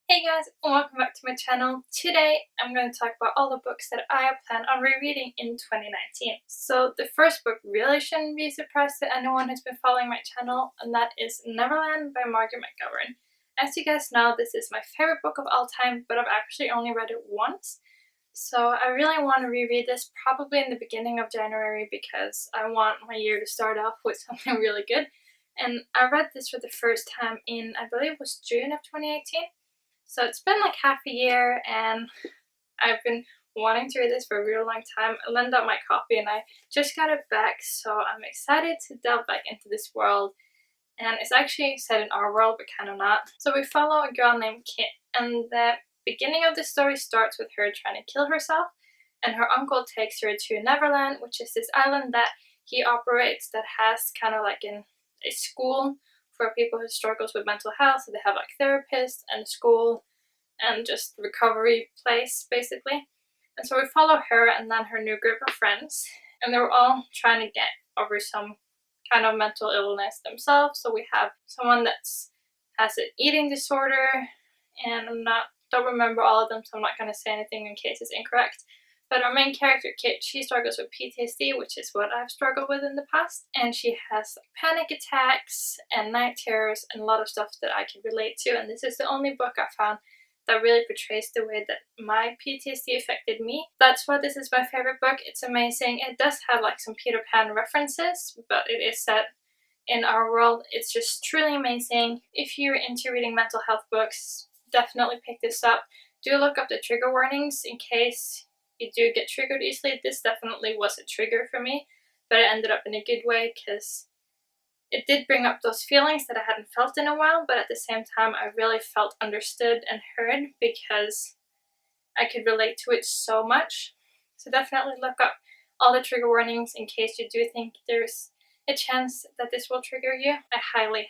Hey guys, and welcome back to my channel. Today I'm going to talk about all the books that I plan on rereading in 2019. So the first book really shouldn't be a surprise to anyone who's been following my channel, and that is Neverland by Margaret McGovern. As you guys know, this is my favorite book of all time, but I've actually only read it once. So I really want to reread this probably in the beginning of January because I want my year to start off with something really good. And I read this for the first time in, I believe it was June of 2018. So it's been like half a year and I've been wanting to read this for a real long time. I lent out my copy and I just got it back, so I'm excited to delve back into this world. And it's actually set in our world, but kind of not. So we follow a girl named Kit, and the beginning of the story starts with her trying to kill herself, and her uncle takes her to Neverland, which is this island that he operates that has kind of like a school for people who struggles with mental health. So they have like therapists and a school and just recovery place basically. And so we follow her and then her new group of friends, and they're all trying to get over some kind of mental illness themselves. So we have someone that has an eating disorder, and don't remember all of them, so I'm not going to say anything in case it's incorrect. But our main character, Kit, she struggles with PTSD, which is what I've struggled with in the past. And she has like panic attacks and night terrors and a lot of stuff that I can relate to. And this is the only book I found that really portrays the way that my PTSD affected me. That's why this is my favorite book. It's amazing. It does have like some Peter Pan references, but it is set in our world. It's just truly amazing. If you're into reading mental health books, definitely pick this up. Do look up the trigger warnings in case you do get triggered easily. This definitely was a trigger for me, but it ended up in a good way because it did bring up those feelings that I hadn't felt in a while, but at the same time I really felt understood and heard because I could relate to it so much. So definitely look up all the trigger warnings in case you do think there's a chance that this will trigger you. I highly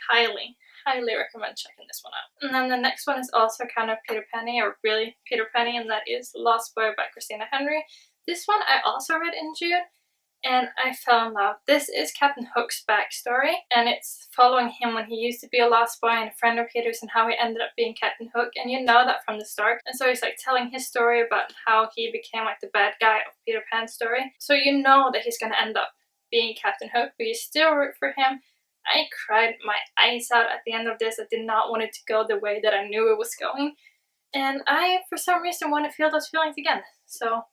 recommend checking this one out. And then the next one is also kind of Peter Pan-y, or really Peter Pan-y, and that is Lost Boy by Christina Henry. This one I also read in June, and I fell in love. This is Captain Hook's backstory, and it's following him when he used to be a lost boy and a friend of Peter's and how he ended up being Captain Hook, and you know that from the start. And so he's like telling his story about how he became like the bad guy of Peter Pan's story. So you know that he's gonna end up being Captain Hook, but you still root for him. I cried my eyes out at the end of this. I did not want it to go the way that I knew it was going, and I, for some reason, want to feel those feelings again. So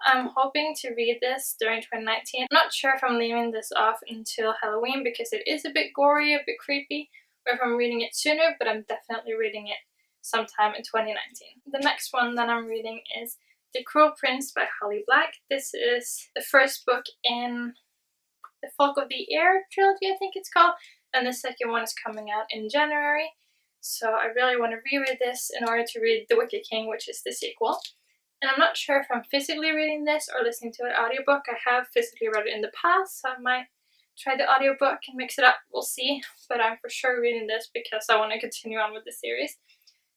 I'm hoping to read this during 2019. I'm not sure if I'm leaving this off until Halloween because it is a bit gory, a bit creepy, or if I'm reading it sooner, but I'm definitely reading it sometime in 2019. The next one that I'm reading is The Cruel Prince by Holly Black. This is the first book in the Folk of the Air trilogy, I think it's called, and the second one is coming out in January. So I really want to reread this in order to read The Wicked King, which is the sequel. And I'm not sure if I'm physically reading this or listening to an audiobook. I have physically read it in the past, so I might try the audiobook and mix it up. We'll see. But I'm for sure reading this because I want to continue on with the series.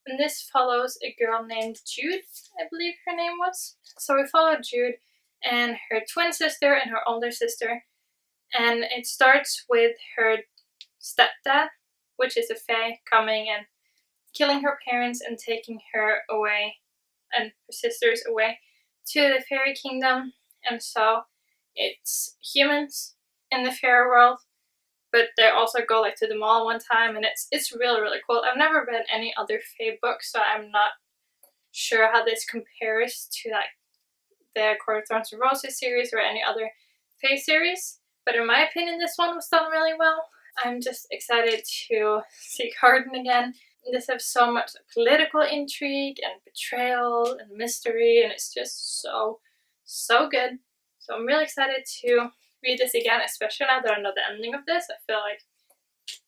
And this follows a girl named Jude, I believe her name was. So we follow Jude and her twin sister and her older sister. And it starts with her stepdad, which is a fae, coming and killing her parents and taking her away and her sisters away to the fairy kingdom. And so it's humans in the fairy world, but they also go like to the mall one time, and it's really cool. I've never read any other fae books, so I'm not sure how this compares to like the Court of Thorns and Roses series or any other fae series. But in my opinion, this one was done really well. I'm just excited to see Carden again. This has so much political intrigue and betrayal and mystery, and it's just so good. So I'm really excited to read this again, especially now that I know the ending of this. I feel like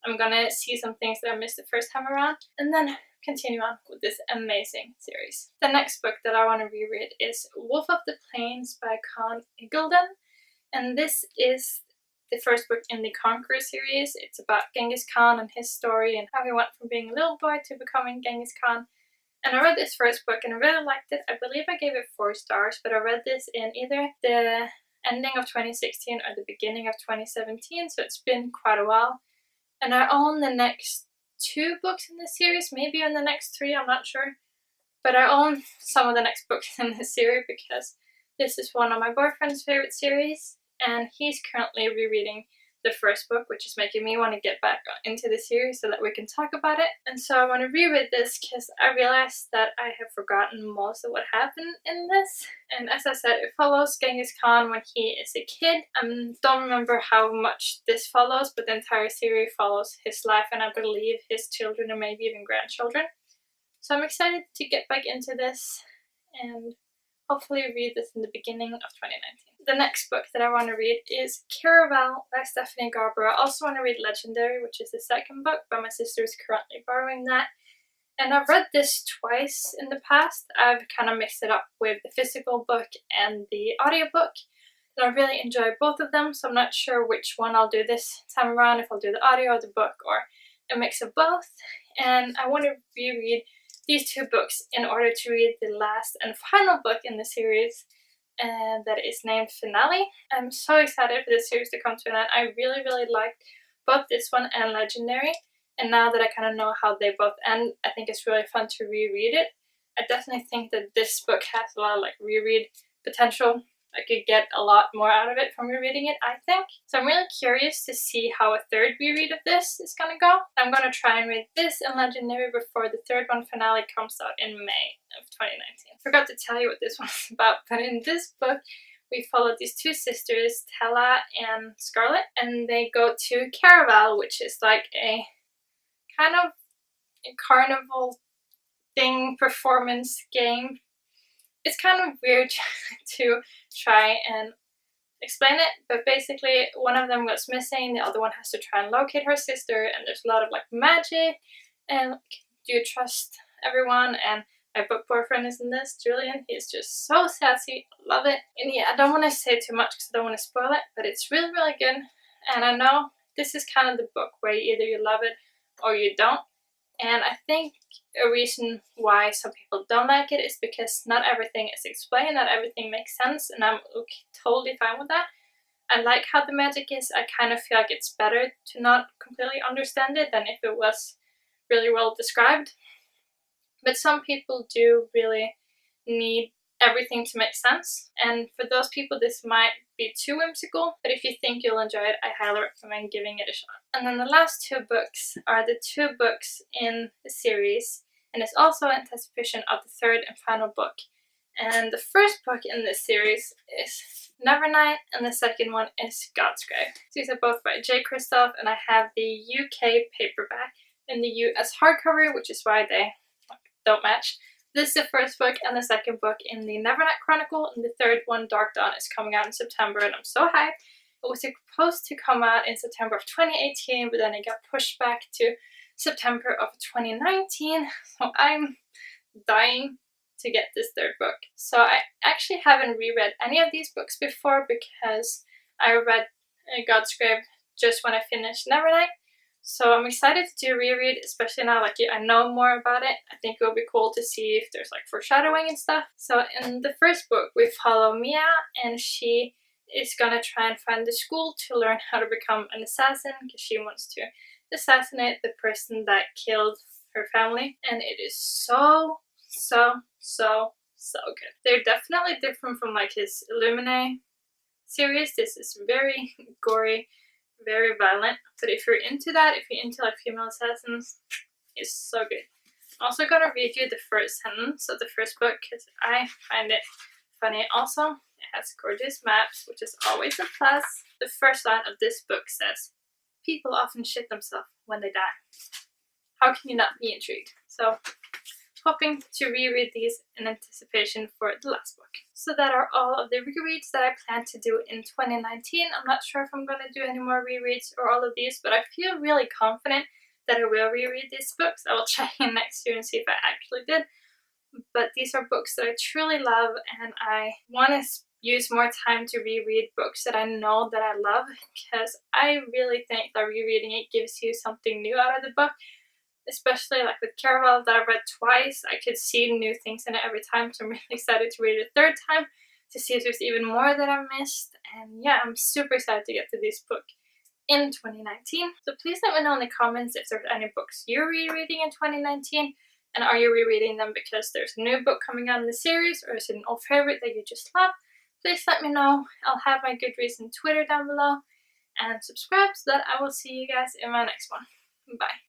I'm gonna see some things that I missed the first time around, and then continue on with this amazing series. The next book that I want to reread is Wolf of the Plains by Con Iggulden, and this is the first book in the Conqueror series. It's about Genghis Khan and his story and how he went from being a little boy to becoming Genghis Khan. And I read this first book and I really liked it. I believe I gave it 4 stars, but I read this in either the ending of 2016 or the beginning of 2017, so it's been quite a while. And I own the next 2 books in this series, maybe in the next 3, I'm not sure. But I own some of the next books in this series because this is one of my boyfriend's favorite series, and he's currently rereading the first book, which is making me want to get back into the series so that we can talk about it. And so I want to reread this because I realized that I have forgotten most of what happened in this. And as I said, it follows Genghis Khan when he is a kid. I don't remember how much this follows, but the entire series follows his life and I believe his children and maybe even grandchildren. So I'm excited to get back into this and hopefully read this in the beginning of 2019. The next book that I want to read is Caraval by Stephanie Garber. I also want to read Legendary, which is the second book, but my sister is currently borrowing that. And I've read this twice in the past. I've kind of mixed it up with the physical book and the audiobook. And I really enjoy both of them, so I'm not sure which one I'll do this time around, if I'll do the audio or the book or a mix of both. And I want to reread these 2 books in order to read the last and final book in the series, and that is named Finale. I'm so excited for this series to come to an end. I really liked both this one and Legendary, and now that I kind of know how they both end, I think it's really fun to reread it. I definitely think that this book has a lot of reread potential. I could get a lot more out of it from rereading it, I think. So I'm really curious to see how a third reread of this is gonna go. I'm gonna try and read this and Legendary before the third one, Finale, comes out in May of 2019. I forgot to tell you what this one's about, but in this book we follow these 2 sisters, Tella and Scarlett, and they go to Caraval, which is like a kind of a carnival thing, performance game. It's kind of weird to try and explain it, but basically one of them goes missing, the other one has to try and locate her sister, and there's a lot of magic and do you trust everyone. And my book boyfriend is in this, Julian. He's just so sassy, love it. And yeah, I don't want to say too much because I don't want to spoil it, but it's really good. And I know this is kind of the book where either you love it or you don't. And I think a reason why some people don't like it is because not everything is explained, not everything makes sense, and I'm totally fine with that. I like how the magic is. I kind of feel like it's better to not completely understand it than if it was really well described. But some people do really need everything to make sense, and for those people this might be too whimsical, but if you think you'll enjoy it, I highly recommend giving it a shot. And then the last 2 books are the 2 books in the series, and it's also anticipation of the third and final book. And the first book in this series is Neverland, and the second one is God's Grave. These are both by J. Kristoff, and I have the UK paperback and the US hardcover, which is why they don't match. This is the first book and the second book in the Neverland Chronicle, and the third one, Dark Dawn, is coming out in September, and I'm so hyped. It was supposed to come out in September of 2018, but then it got pushed back to September of 2019, so I'm dying to get this third book. So I actually haven't reread any of these books before because I read God's Grave just when I finished Neverland. So I'm excited to do reread, especially now I know more about it. I think it will be cool to see if there's foreshadowing and stuff. So in the first book we follow Mia, and she is gonna try and find the school to learn how to become an assassin because she wants to assassinate the person that killed her family. And it is so good. They're definitely different from his Illuminae series. This is very gory, very violent, but if you're into that, if you're into female assassins, it's so good. I'm also gonna read you the first sentence of the first book because I find it funny. Also, it has gorgeous maps, which is always a plus. The first line of this book says, "People often shit themselves when they die." How can you not be intrigued? So hoping to reread these in anticipation for the last book. So that are all of the rereads that I plan to do in 2019. I'm not sure if I'm going to do any more rereads or all of these, but I feel really confident that I will reread these books. I will check in next year and see if I actually did. But these are books that I truly love, and I want to use more time to reread books that I know that I love, because I really think that rereading it gives you something new out of the book. Especially with Caraval that I've read twice, I could see new things in it every time, so I'm really excited to read it a third time to see if there's even more that I missed. And yeah, I'm super excited to get to this book in 2019. So please let me know in the comments if there's any books you're rereading in 2019, and are you rereading them because there's a new book coming out in the series, or is it an old favorite that you just love? Please let me know. I'll have my Goodreads and Twitter down below, and subscribe so that I will see you guys in my next one. Bye.